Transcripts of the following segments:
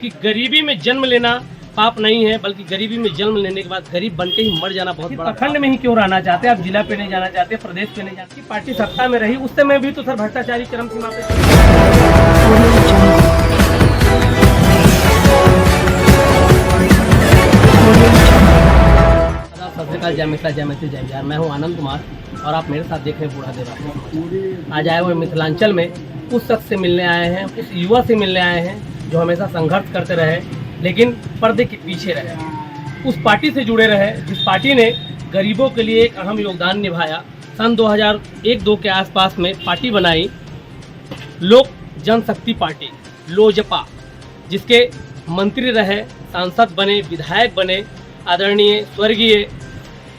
कि गरीबी में जन्म लेना पाप नहीं है, बल्कि गरीबी में जन्म लेने के बाद गरीब बनके ही मर जाना बहुत बड़ा। प्रखंड में ही क्यों रहना चाहते हैं आप? जिला पे नहीं जाना चाहते, प्रदेश पे नहीं जाते? पार्टी सत्ता में रही उस समय भी तो सर भ्रष्टाचारी चरम सीमा पे। सत श्रीकाल, जय मिथिला, जय मैथिली, जय बिहार। मैं हूँ आनंद कुमार और आप मेरे साथ देख रहे हैं बूढ़ा देवा। आज आए हुए मिथिलांचल में उस शख्स से मिलने आए हैं, उस युवा से मिलने आए हैं जो हमेशा संघर्ष करते रहे लेकिन पर्दे के पीछे रहे, उस पार्टी से जुड़े रहे जिस पार्टी ने गरीबों के लिए एक अहम योगदान निभाया। सन 2001-2 के आसपास में पार्टी बनाई, लोक जनशक्ति पार्टी, लोजपा, जिसके मंत्री रहे, सांसद बने, विधायक बने आदरणीय स्वर्गीय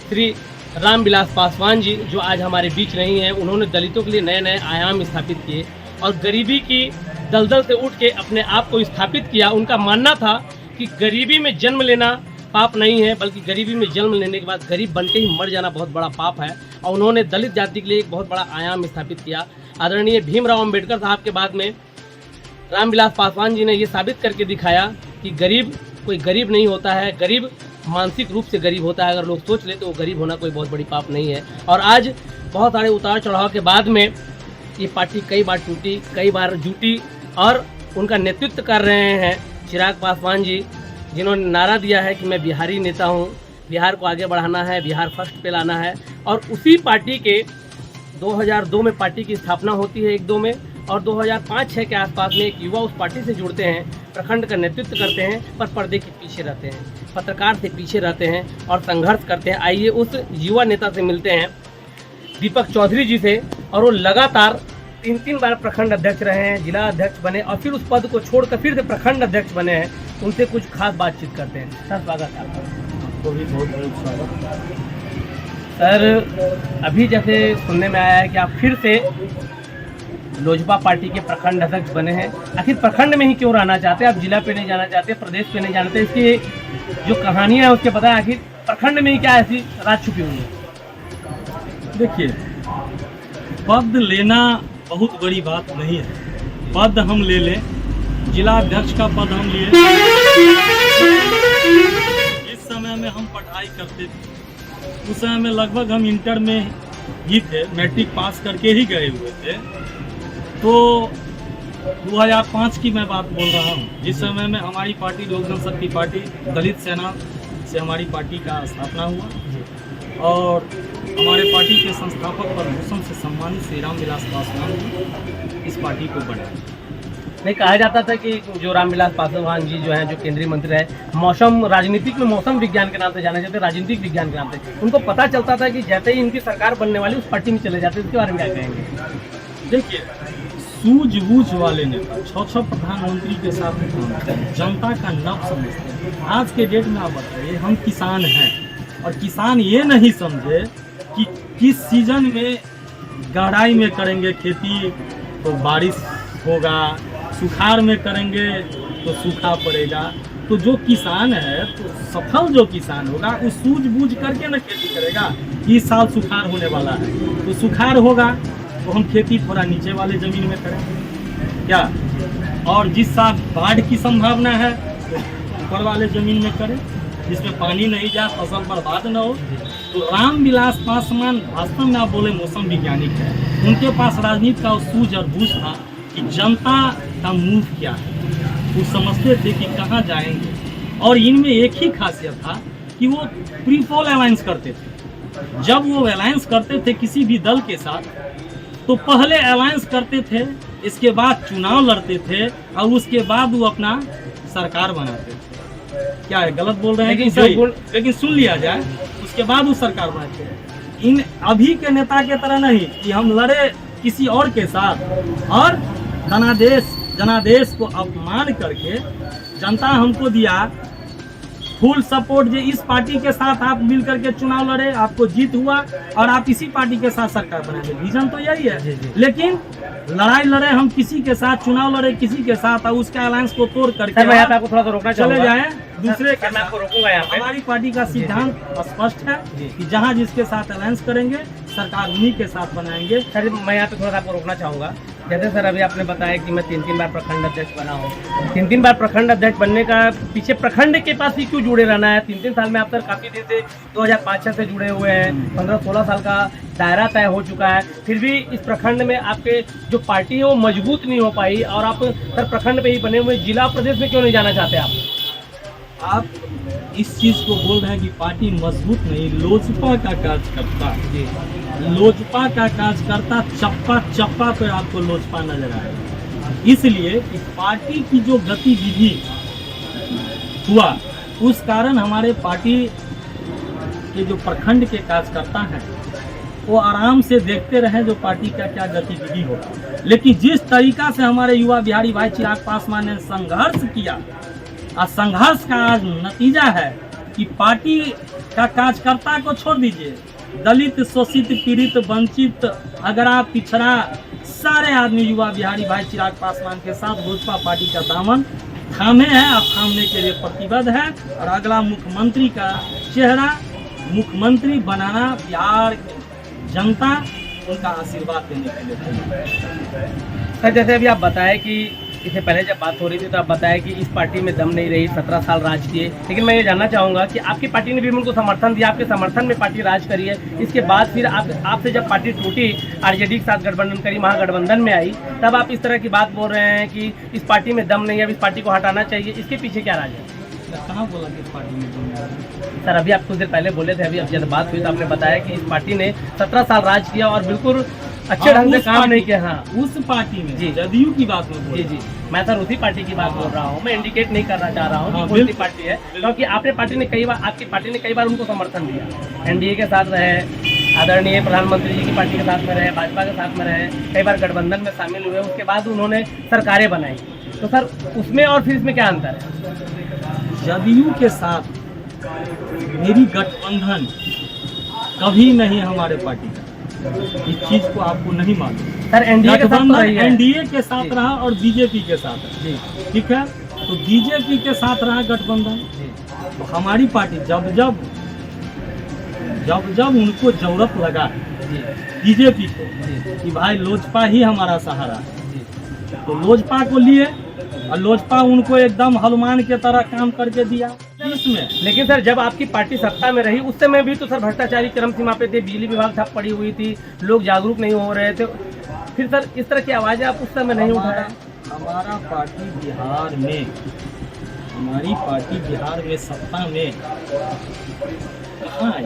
श्री रामविलास पासवान जी, जो आज हमारे बीच नहीं हैं। उन्होंने दलितों के लिए नए नए आयाम स्थापित किए और गरीबी की दलदल से उठ के अपने आप को स्थापित किया। उनका मानना था कि गरीबी में जन्म लेना पाप नहीं है, बल्कि गरीबी में जन्म लेने के बाद गरीब बनके ही मर जाना बहुत बड़ा पाप है। और उन्होंने दलित जाति के लिए एक बहुत बड़ा आयाम स्थापित किया। आदरणीय भीमराव अंबेडकर साहब के बाद में रामविलास पासवान जी ने ये साबित करके दिखाया कि गरीब कोई गरीब नहीं होता है, गरीब मानसिक रूप से गरीब होता है। अगर लोग सोच ले तो वो गरीब होना कोई बहुत बड़ी पाप नहीं है। और आज बहुत सारे उतार चढ़ाव के बाद में ये पार्टी कई बार टूटी, कई बार जुटी और उनका नेतृत्व कर रहे हैं चिराग पासवान जी, जिन्होंने नारा दिया है कि मैं बिहारी नेता हूं, बिहार को आगे बढ़ाना है, बिहार फर्स्ट पे लाना है। और उसी पार्टी के 2002 में पार्टी की स्थापना होती है 1-2 में, और 2005-6 के आसपास में एक युवा उस पार्टी से जुड़ते हैं, प्रखंड का नेतृत्व करते हैं, पर पर्दे के पीछे रहते हैं, पत्रकार से पीछे रहते हैं और संघर्ष करते हैं। आइए उस युवा नेता से मिलते हैं, दीपक चौधरी जी से। और वो लगातार 3 बार प्रखंड अध्यक्ष रहे हैं, जिला अध्यक्ष बने और फिर उस पद को छोड़कर फिर से प्रखंड अध्यक्ष बने हैं। उनसे कुछ खास बातचीत करते हैं। सर स्वागत है आपका। भी बहुत बहुत स्वागत। सर अभी जैसे सुनने में आया है कि आप फिर से लोजपा पार्टी के प्रखंड अध्यक्ष बने हैं, आखिर प्रखंड में ही क्यों रहना चाहते हैं आप? जिला पे नहीं जाना चाहते, प्रदेश पे नहीं जाना चाहते? इसकी जो कहानियाँ है उसके बताएं, आखिर प्रखंड में ही क्या ऐसी राज छुपी हुई है? देखिए, पद लेना बहुत बड़ी बात नहीं है। पद हम ले लें, जिला अध्यक्ष का पद हम लिए। इस समय में हम पढ़ाई करते थे, उस समय में लगभग हम इंटर में ही थे, मैट्रिक पास करके ही गए हुए थे। तो 2005 की मैं बात बोल रहा हूँ, जिस समय में हमारी पार्टी लोक जनशक्ति पार्टी दलित सेना से हमारी पार्टी का स्थापना हुआ और हमारे पार्टी के संस्थापक पद्मभूषण से सम्मानित श्री रामविलास पासवान जी इस पार्टी को बढ़ाया। नहीं, कहा जाता था कि जो रामविलास पासवान जी जो हैं, जो केंद्रीय मंत्री है, मौसम राजनीतिक में मौसम विज्ञान के नाम से जाने जाते, राजनीतिक विज्ञान के नाम से। उनको पता चलता था कि जैसे ही इनकी सरकार बनने वाली उस पार्टी में चले जाते। इसके बारे में क्या कहेंगे? देखिए, सूझबूझ वाले नेता 6 प्रधानमंत्री के साथ जनता का नब समझते हैं। आज के डेट में आप बताइए, हम किसान हैं और किसान ये नहीं समझे कि किस सीजन में गहराई में करेंगे खेती तो बारिश होगा, सुखाड़ में करेंगे तो सूखा पड़ेगा। तो जो किसान है, तो सफल जो किसान होगा वो सूझबूझ करके न खेती करेगा। इस साल सुखाड़ होने वाला है तो सुखाड़ होगा तो हम खेती थोड़ा नीचे वाले ज़मीन में करें क्या, और जिस साल बाढ़ की संभावना है तो ऊपर वाले ज़मीन में करें जिसमें पानी नहीं जाए, फसल बर्बाद न हो। तो रामविलास पासवान वास्तव में आप बोले मौसम वैज्ञानिक है, उनके पास राजनीति का सूझ और बूझ था कि जनता का मूव क्या है, वो समझते थे कि कहाँ जाएंगे। और इनमें एक ही खासियत था कि वो प्रीपोल अलायंस करते थे। जब वो अलायंस करते थे किसी भी दल के साथ, तो पहले अलायंस करते थे, इसके बाद चुनाव लड़ते थे और उसके बाद वो अपना सरकार बनाते थे। क्या है, गलत बोल रहे हैं कि सही? लेकिन सुन लिया जाए, उसके बाद वो सरकार बनाते थे। इन अभी के नेता के तरह नहीं कि हम लड़े किसी और के साथ और जनादेश को अपमान करके जनता हमको दिया फुल सपोर्ट, जो इस पार्टी के साथ आप मिल करके चुनाव लड़े, आपको जीत हुआ और आप इसी पार्टी के साथ सरकार बनाए। विजन तो यही है, लेकिन लड़ाई लड़े हम किसी के साथ, चुनाव लड़े किसी के साथ और उसके अलायंस को तोड़ करके मैं आपको थोड़ा सा रोकना चले जाए दूसरे के। मैं आपको रोकूंगा यहाँ पे। हमारी पार्टी का सिद्धांत स्पष्ट है कि जहाँ जिसके साथ अलायंस करेंगे सरकार उन्हीं के साथ बनाएंगे। सर मैं यहाँ पे थोड़ा सा आपको रोकना चाहूँगा। जैसे सर अभी आपने बताया कि मैं 3 बार प्रखंड अध्यक्ष बना हूँ, 3 बार प्रखंड अध्यक्ष बनने का पीछे प्रखंड के पास ही क्यों जुड़े रहना है? 3 साल में आप सर काफ़ी दिन से 2005 से जुड़े हुए हैं, 15-16 साल का दायरा तय हो चुका है, फिर भी इस प्रखंड में आपके जो पार्टी है वो मजबूत नहीं हो पाई और आप सर प्रखंड पे ही बने हुए, जिला प्रदेश में क्यों नहीं जाना चाहते आप? इस चीज को बोल रहे हैं कि पार्टी मजबूत नहीं, लोजपा का कार्यकर्ता, लोजपा का कार्यकर्ता चप्पा चप्पा पे आपको लोजपा नजर आएगा। इसलिए कि पार्टी की जो गतिविधि हुआ उस कारण हमारे पार्टी के जो प्रखंड के कार्यकर्ता हैं वो आराम से देखते रहे जो पार्टी का क्या गतिविधि होगा। लेकिन जिस तरीका से हमारे युवा बिहारी भाई चिराग पासवान ने संघर्ष किया और संघर्ष का आज नतीजा है कि पार्टी का कार्यकर्ता को छोड़ दीजिए, दलित, शोषित, पीड़ित, वंचित, अगरा, पिछड़ा सारे आदमी युवा बिहारी भाई चिराग पासवान के साथ लोजपा पार्टी का दामन थामे है और थामने के लिए प्रतिबद्ध है। और अगला मुख्यमंत्री का चेहरा, मुख्यमंत्री बनाना बिहार जनता उनका आशीर्वाद देने के लिए तैयार है। सर जैसे अभी आप बताएं कि इससे पहले जब बात हो रही थी तो आप बताया कि इस पार्टी में दम नहीं रही, 17 साल राज किए, लेकिन मैं ये जानना चाहूँगा कि आपकी पार्टी ने भी उनको समर्थन दिया, आपके समर्थन में पार्टी राज करी है। इसके बाद फिर आपसे जब पार्टी टूटी, आरजेडी के साथ गठबंधन करी, महागठबंधन में आई, तब आप इस तरह की बात बोल रहे हैं कि इस पार्टी में दम नहीं है, अब इस पार्टी को हटाना चाहिए। इसके पीछे क्या राज है? कहाँ बोला कि इस पार्टी में दम नहीं है? सर अभी आप कुछ देर पहले बोले थे, अभी अब जब बात हुई तो आपने बताया कि इस पार्टी ने 17 साल राज किया और बिल्कुल अच्छे ढंग से काम नहीं किया। हाँ, उस पार्टी में जी, जदयू की बात में जी, मैं सर उसी पार्टी की बात बोल रहा हूँ, मैं इंडिकेट नहीं करना चाह रहा हूँ कि कौन सी पार्टी है, क्योंकि आपकी पार्टी ने कई बार उनको समर्थन दिया, एनडीए के साथ रहे, आदरणीय प्रधानमंत्री जी की पार्टी के साथ में रहे, भाजपा के साथ में रहे, कई बार गठबंधन में शामिल हुए, उसके बाद उन्होंने सरकारें बनाई। तो सर उसमें और फिर इसमें क्या अंतर है? जदयू के साथ मेरी गठबंधन कभी नहीं हमारे पार्टी का, इस चीज को आपको नहीं मालूम। सर एनडीए के साथ एनडीए के साथ रहा और बीजेपी के साथ है, ठीक है। तो बीजेपी के साथ रहा गठबंधन, तो हमारी पार्टी जब जब उनको जरूरत लगा बीजेपी को कि भाई लोजपा ही हमारा सहारा है, तो लोजपा को लिए और लोजपा उनको एकदम हनुमान के तरह काम करके दिया इसमें। लेकिन सर जब आपकी पार्टी सत्ता में रही उस समय भी तो सर भ्रष्टाचारी चरम सीमा पे थे, बिजली विभाग ठप पड़ी हुई थी, लोग जागरूक नहीं हो रहे थे, फिर सर इस तरह की आवाजें आप उस समय नहीं उठाया? हमारी पार्टी बिहार में सत्ता में कहाँ आई?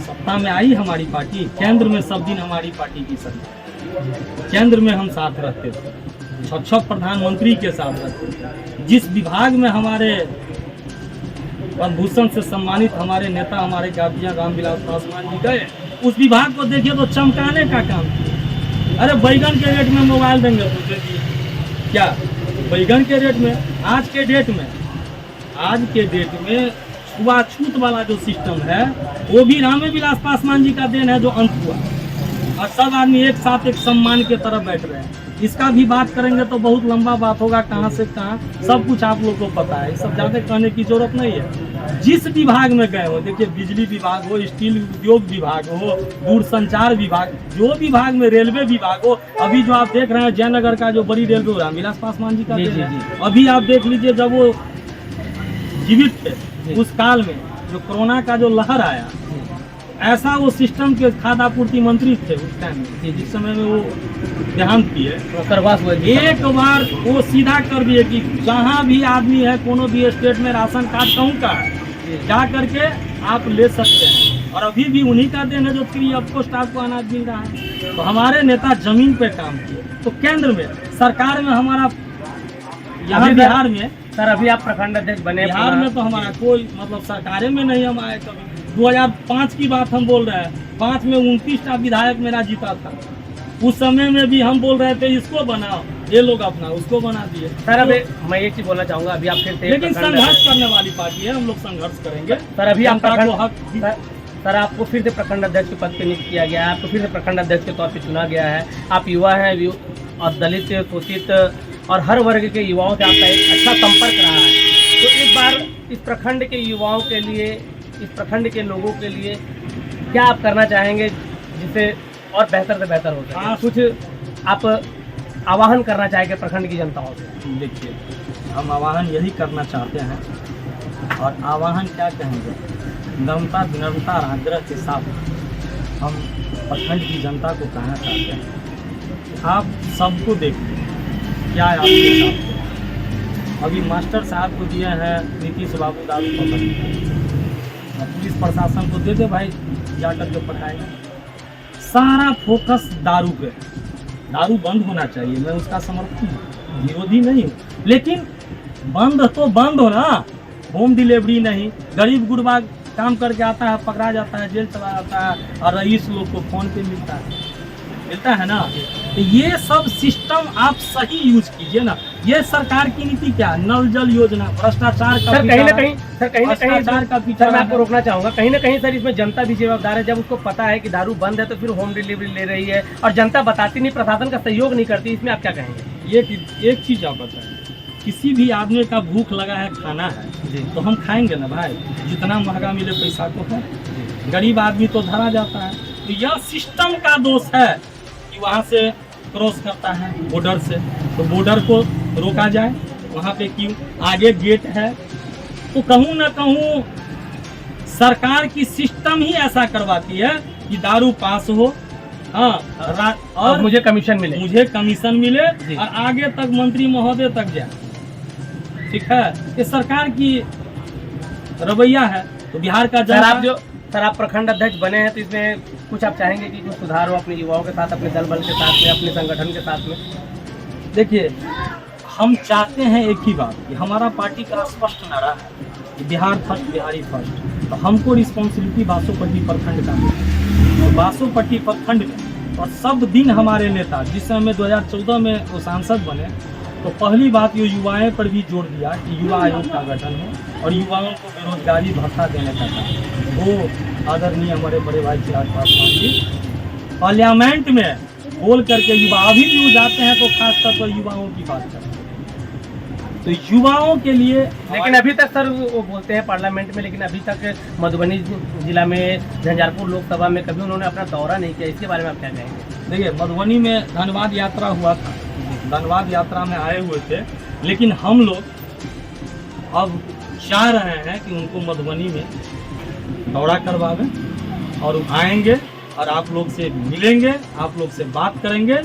सत्ता में आई हमारी पार्टी, केंद्र में सब दिन हमारी पार्टी की सत्ता, केंद्र में हम साथ रहते थे, 6 प्रधानमंत्री के साथ रहते थे। जिस विभाग में हमारे पद्म भूषण से सम्मानित हमारे नेता, हमारे गार्जियन रामविलास पासवान जी गए, उस विभाग को देखिए तो चमकाने का काम किया। अरे बैगन के रेट में मोबाइल देंगे तो दे दिए, क्या बैगन के रेट में? आज के डेट में छुआछूत वाला जो सिस्टम है वो भी रामविलास पासवान जी का देन है जो अंत हुआ, और सब आदमी एक साथ एक सम्मान के तरफ बैठ रहे हैं। इसका भी बात करेंगे तो बहुत लंबा बात होगा, कहाँ से कहाँ सब कुछ आप लोग को पता है, सब ज़्यादा कहने की जरूरत नहीं है। जिस विभाग में गए हो, देखिए बिजली विभाग हो, स्टील उद्योग विभाग हो, दूरसंचार विभाग, जो विभाग में, रेलवे विभाग हो, अभी जो आप देख रहे हैं जयनगर का जो बड़ी रेलवे हो, रामविलास पासवान जी का जी। अभी आप देख लीजिए जब वो जीवित थे उस काल में जो कोरोना का जो लहर आया, ऐसा वो सिस्टम के खाद्य आपूर्ति मंत्री थे उस टाइम में, जिस समय में वो देहांत किए, एक बार वो सीधा कर दिए कि जहाँ भी आदमी है, कोनो भी स्टेट में राशन कार्ड कहूँ का जा करके आप ले सकते हैं, और अभी भी उन्हीं का देन है जो फ्री ऑफ कॉस्ट आपको अनाज मिल रहा है। तो हमारे नेता जमीन पे काम किए, तो केंद्र में सरकार में हमारा यहाँ बिहार में सर अभी आप प्रखंड अध्यक्ष बने, बिहार में तो हमारा कोई मतलब सरकारें में नहीं हम आए कभी। 2005 की बात हम बोल रहे हैं, 5 में 29टा विधायक मेरा जीता था, उस समय में भी हम बोल रहे थे इसको बनाओ, ये लोग अपना उसको बना दिए। सर अभी मैं एक चीज बोलना चाहूँगा, अभी आप फिर से, लेकिन संघर्ष करने वाली पार्टी है, हम लोग संघर्ष करेंगे। सर अभी आप सर आपको फिर से प्रखंड अध्यक्ष के पद पे नियुक्त किया गया है, आपको फिर से प्रखंड अध्यक्ष के तौर पे चुना गया है, आप युवा हैं और दलित, शोषित और हर वर्ग के युवाओं से आपका एक अच्छा संपर्क रहा है, तो इस बार इस प्रखंड के युवाओं के लिए, इस प्रखंड के लोगों के लिए क्या आप करना चाहेंगे जिससे और बेहतर से बेहतर हो सके? कुछ आप आह्वान करना चाहेंगे प्रखंड की जनताओं से? देखिए, हम आह्वान यही करना चाहते हैं, और आह्वान क्या कहेंगे, नम्रता विनम्रता और आग्रह के साथ हम प्रखंड की जनता को कहना चाहते हैं, आप सबको देखिए क्या है आपके साथ। अभी मास्टर साहब को दिए हैं नीतीश बाबू दारू पकड़, पुलिस प्रशासन को दे दे भाई, जाकर के पकड़ाएगा। सारा फोकस दारू पे, दारू बंद होना चाहिए, मैं उसका समर्थन हूँ, विरोधी नहीं हूँ, लेकिन बंद तो बंद हो ना, होम डिलीवरी नहीं। गरीब गुरबा काम करके आता है, पकड़ा जाता है, जेल चला जाता है, और रईस लोग को फोन पे मिलता है ना। तो ये सब सिस्टम आप सही यूज कीजिए ना। ये सरकार की नीति क्या, नल जल योजना, भ्रष्टाचार का सर कहीं ना कहीं भ्रष्टाचार का पीछा मैं आपको रोकना चाहूंगा, कहीं ना कहीं सर इसमें जनता भी जिम्मेदार है। जब उसको पता है कि दारू बंद है तो फिर होम डिलीवरी ले रही है, और जनता बताती नहीं, प्रशासन का सहयोग नहीं करती, इसमें आप क्या कहेंगे? एक चीज आप बताएं, किसी भी आदमी का भूख लगा है, खाना है जी, तो हम खाएंगे ना भाई, जितना महंगा मिले पैसा को है। गरीब आदमी तो धरा जाता है। तो यह सिस्टम का दोष है कि वहाँ से क्रॉस करता है बॉर्डर से, तो बॉर्डर को रोका जाए। वहाँ पे क्यों आगे गेट है, तो कहूँ ना कहूँ सरकार की सिस्टम ही ऐसा करवाती है कि दारू पास हो, हाँ, और मुझे कमीशन मिले और आगे तक मंत्री महोदय तक जाए। ठीक है, ये सरकार की रवैया है। तो बिहार का सर आप प्रखंड अध्यक्ष बने हैं, तो इसमें कुछ आप चाहेंगे कि कुछ सुधार हो अपने युवाओं के साथ, अपने दल बल के साथ में, अपने संगठन के साथ में? देखिए, हम चाहते हैं एक ही बात कि हमारा पार्टी का स्पष्ट नारा है कि बिहार फर्स्ट, बिहारी फर्स्ट। तो हमको रिस्पॉन्सिबिलिटी बासोपट्टी प्रखंड का है, और बासोपट्टी प्रखंड में और सब दिन हमारे नेता, जिस समय 2014 में वो सांसद बने, तो पहली बात ये युवाओं पर भी जोर दिया कि युवा आयोग का गठन हो और युवाओं को बेरोजगारी भत्ता देने का काम। वो आदरणीय हमारे बड़े भाई चिराग पासवान जी पार्लियामेंट में बोल करके युवा, अभी भी वो जाते हैं तो खासतौर पर युवाओं की बात करते हैं। तो युवाओं के लिए, लेकिन अभी तक सर वो बोलते हैं पार्लियामेंट में, लेकिन अभी तक मधुबनी जिला में झंझारपुर लोकसभा में कभी उन्होंने अपना दौरा नहीं किया। इसके बारे में आप क्या कहेंगे? देखिए, मधुबनी में धन्यवाद यात्रा हुआ था, धन्यवाद यात्रा में आए हुए थे, लेकिन हम लोग अब चाह रहे हैं कि उनको मधुबनी में दौरा करवावें, और आएंगे और आप लोग से मिलेंगे, आप लोग से बात करेंगे।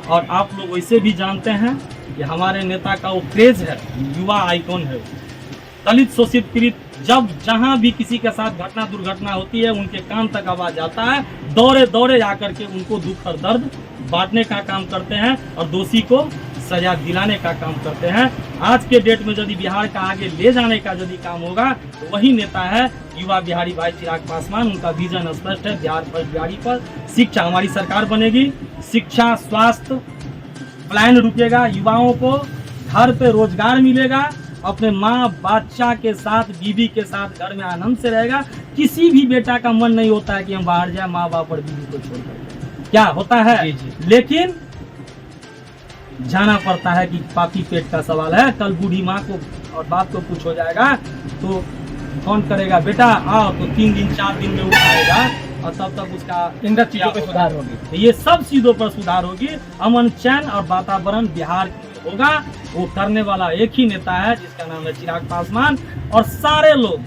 और आप लोग वैसे भी जानते हैं कि हमारे नेता का वो क्रेज है, युवा आइकॉन है, दलित शोषित पीड़ित, जब जहां भी किसी के साथ घटना दुर्घटना होती है उनके कान तक आवाज आता है, दौड़े दौड़े आकर के उनको दुख और दर्द बांटने का काम करते हैं और दोषी को सजा दिलाने का काम करते हैं। आज के डेट में यदि बिहार का आगे ले जाने का यदि काम होगा तो वही नेता है युवा बिहारी भाई चिराग पासवान। उनका विजन स्पष्ट है, बिहार फर्स्ट बिहारी पर। शिक्षा, हमारी सरकार बनेगी, शिक्षा स्वास्थ्य प्लान रुकेगा, युवाओं को घर पे रोजगार मिलेगा, अपने माँ बच्चा के साथ, बीवी के साथ घर में आनंद से रहेगा। किसी भी बेटा का मन नहीं होता है कि हम बाहर जाए माँ बाप और बीवी को छोड़कर, क्या होता है जी। लेकिन जाना पड़ता है कि पापी पेट का सवाल है। कल बूढ़ी माँ को और बाप को कुछ हो जाएगा तो कौन करेगा, बेटा आओ, तो 3 दिन 4 दिन में उठाएगा और तब तक उसका इन चीजों पर सुधार होगी। ये सब चीजों पर सुधार होगी, अमन चैन और वातावरण बिहार होगा। वो करने वाला एक ही नेता है जिसका नाम है चिराग पासवान। और सारे लोग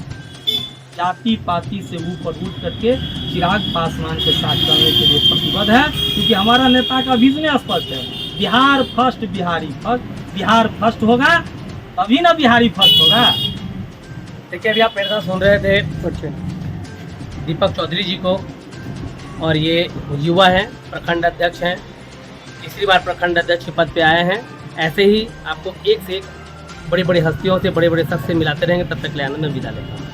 जाति पाति से ऊपर उठ करके चिराग पासवान के साथ चलने के लिए प्रतिबद्ध है, क्योंकि हमारा नेता का विजन स्पष्ट है, Bihar first Bihari first. Bihar first होगा तभी ना बिहारी फर्स्ट होगा। देखिए, अभी आप मेरे साथ सुन रहे थे दीपक चौधरी जी को, और ये युवा हैं, प्रखंड अध्यक्ष हैं, तीसरी बार प्रखंड अध्यक्ष के पद पे आए हैं। ऐसे ही आपको एक से एक बड़ी बड़ी हस्तियों से, बड़े बड़े शख्स से मिलाते रहेंगे। तब तक ले आनंद में विदा लेंगे।